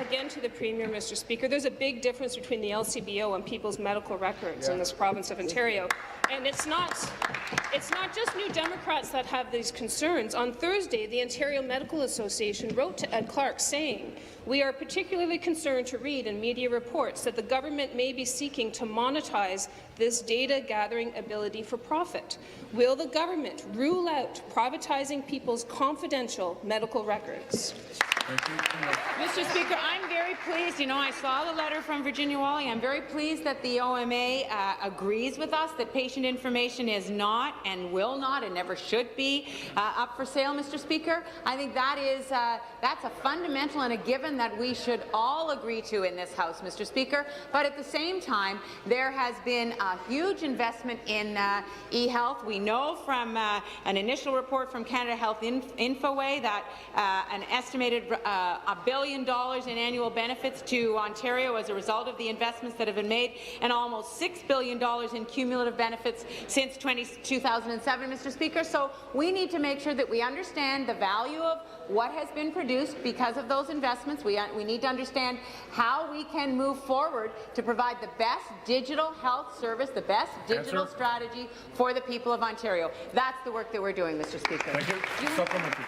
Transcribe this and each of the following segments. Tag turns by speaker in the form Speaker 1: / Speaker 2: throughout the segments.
Speaker 1: again to the Premier, Mr. Speaker. There's a big difference between the LCBO and people's medical records in this province of Ontario. And it's not just New Democrats that have these concerns. On Thursday, the Ontario Medical Association wrote to Ed Clark saying, "We are particularly concerned to read in media reports that the government may be seeking to monetize this data-gathering ability for profit. Will the government rule out privatizing people's confidential medical records?"
Speaker 2: Mr. Speaker, I'm very pleased. You know, I saw the letter from Virginia Wally. I'm very pleased that the OMA agrees with us that patient information is not and will not and never should be up for sale, Mr. Speaker. I think that is that's a fundamental and a given that we should all agree to in this House, Mr. Speaker. But at the same time, there has been a huge investment in e-health. We know from an initial report from Canada Health Infoway that an estimated $1 billion in annual benefits to Ontario as a result of the investments that have been made, and almost $6 billion in cumulative benefits since 2007, Mr. Speaker. So we need to make sure that we understand the value of what has been produced because of those investments. We need to understand how we can move forward to provide the best digital health service, the best digital strategy for the people of Ontario. That's the work that we're doing, Mr. Speaker.
Speaker 3: Thank you. Supplementary.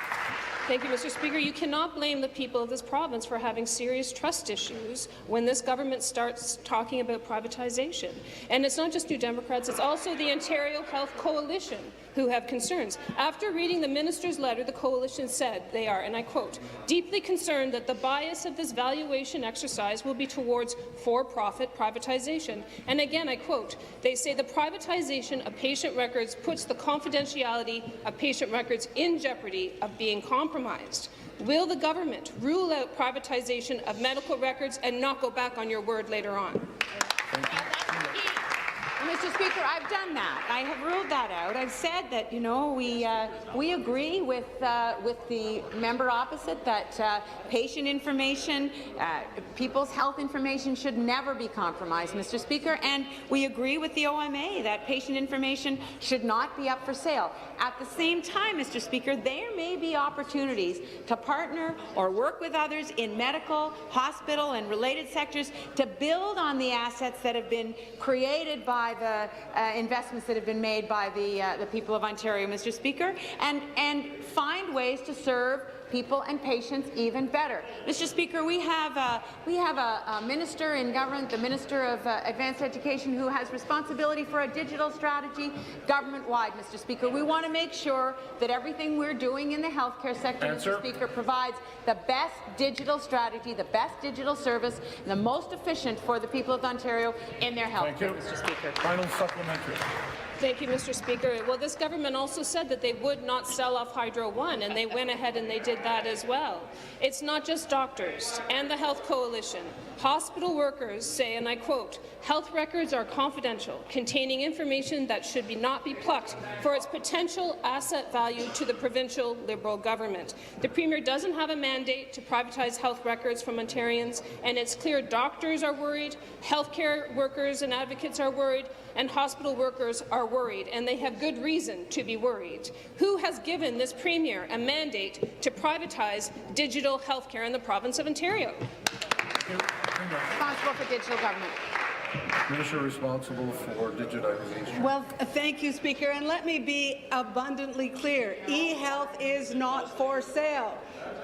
Speaker 1: Thank you, Mr. Speaker. You cannot blame the people of this province for having serious trust issues when this government starts talking about privatization. And it's not just New Democrats, it's also the Ontario Health Coalition who have concerns. After reading the minister's letter, the coalition said they are, and I quote, "deeply concerned that the bias of this valuation exercise will be towards for-profit privatization." And again, I quote, they say the privatization of patient records puts the confidentiality of patient records in jeopardy of being compromised. Will the government rule out privatization of medical records and not go back on your word later on?
Speaker 2: Mr. Speaker, I've done that. I have ruled that out. I've said that, you know, we agree with the member opposite that patient information, people's health information should never be compromised, Mr. Speaker, and we agree with the OMA that patient information should not be up for sale. At the same time, Mr. Speaker, there may be opportunities to partner or work with others in medical, hospital, and related sectors to build on the assets that have been created by the investments that have been made by the people of Ontario, Mr. Speaker, and find ways to serve people and patients even better. Mr. Speaker, we have a minister in government, the Minister of Advanced Education, who has responsibility for a digital strategy government-wide, Mr. Speaker. We want to make sure that everything we're doing in the healthcare sector, Mr. Speaker, provides the best digital strategy, the best digital service, and the most efficient for the people of Ontario in their healthcare, Mr. Speaker.
Speaker 3: Final supplementary.
Speaker 1: Thank you, Mr. Speaker. Well, this government also said that they would not sell off Hydro One, and they went ahead and they did that as well. It's not just doctors and the Health Coalition. Hospital workers say, and I quote, "Health records are confidential, containing information that should not be plucked for its potential asset value to the provincial Liberal government." The Premier doesn't have a mandate to privatize health records from Ontarians, and it's clear doctors are worried, healthcare workers and advocates are worried, and hospital workers are worried, and they have good reason to be worried. Who has given this Premier a mandate to privatize digital healthcare in the province of Ontario?
Speaker 2: Responsible for digital government.
Speaker 3: Minister responsible for digitization.
Speaker 4: Well, thank you, Speaker, and let me be abundantly clear. E-health is not for sale.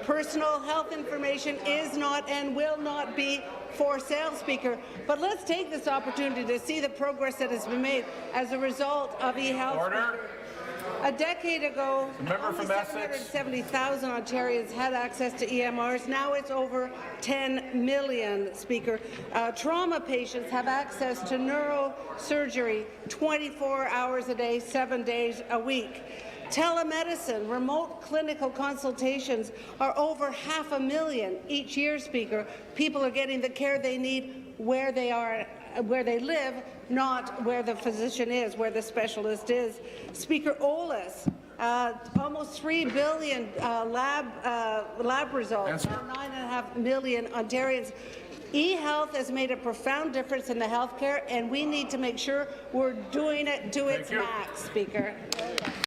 Speaker 4: Personal health information is not and will not be for sale, Speaker. But let's take this opportunity to see the progress that has been made as a result of e-health.
Speaker 3: Order.
Speaker 4: A decade ago,
Speaker 3: only
Speaker 4: 770,000 Ontarians had access to EMRs. Now it's over 10 million, Speaker. Trauma patients have access to neurosurgery 24 hours a day, 7 days a week. Telemedicine, remote clinical consultations are over 500,000 each year, Speaker. People are getting the care they need where they are, where they live, not where the physician is, where the specialist is. Speaker, OLAS, almost 3 billion lab results, 9.5 million Ontarians. E-health has made a profound difference in the healthcare, and we need to make sure we're doing it to its max, Speaker.